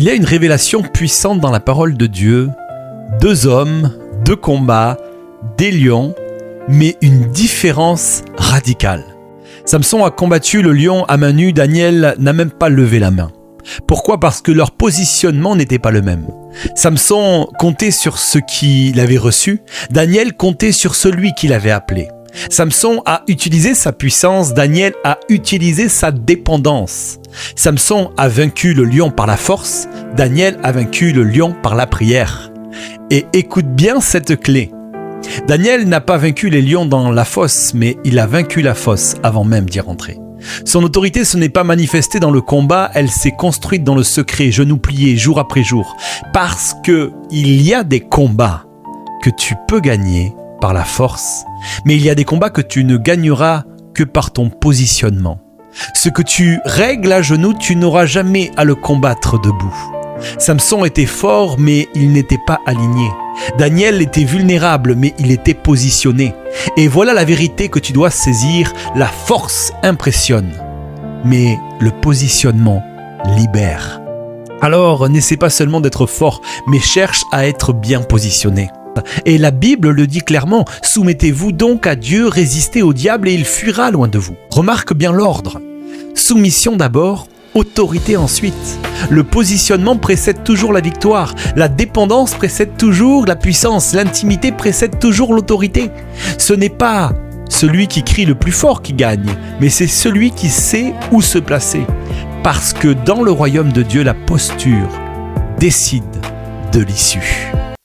y a une révélation puissante dans la parole de Dieu. 2 hommes, 2 combats, des lions, mais une différence radicale. Samson a combattu le lion à main nue, Daniel n'a même pas levé la main. Pourquoi ? Parce que leur positionnement n'était pas le même. Samson comptait sur ce qu'il avait reçu, Daniel comptait sur celui qu'il avait appelé. Samson a utilisé sa puissance, Daniel a utilisé sa dépendance. Samson a vaincu le lion par la force, Daniel a vaincu le lion par la prière. Et écoute bien cette clé. Daniel n'a pas vaincu les lions dans la fosse, mais il a vaincu la fosse avant même d'y rentrer. Son autorité ne n'est pas manifestée dans le combat, elle s'est construite dans le secret, genoux pliés, jour après jour. Parce qu'il y a des combats que tu peux gagner par la force, mais il y a des combats que tu ne gagneras que par ton positionnement. Ce que tu règles à genoux, tu n'auras jamais à le combattre debout. Samson était fort, mais il n'était pas aligné. Daniel était vulnérable, mais il était positionné. Et voilà la vérité que tu dois saisir. La force impressionne, mais le positionnement libère. Alors, n'essaie pas seulement d'être fort, mais cherche à être bien positionné. Et la Bible le dit clairement, soumettez-vous donc à Dieu, résistez au diable et il fuira loin de vous. Remarque bien l'ordre. Soumission d'abord, autorité ensuite. Le positionnement précède toujours la victoire. La dépendance précède toujours la puissance. L'intimité précède toujours l'autorité. Ce n'est pas celui qui crie le plus fort qui gagne, mais c'est celui qui sait où se placer. Parce que dans le royaume de Dieu, la posture décide de l'issue.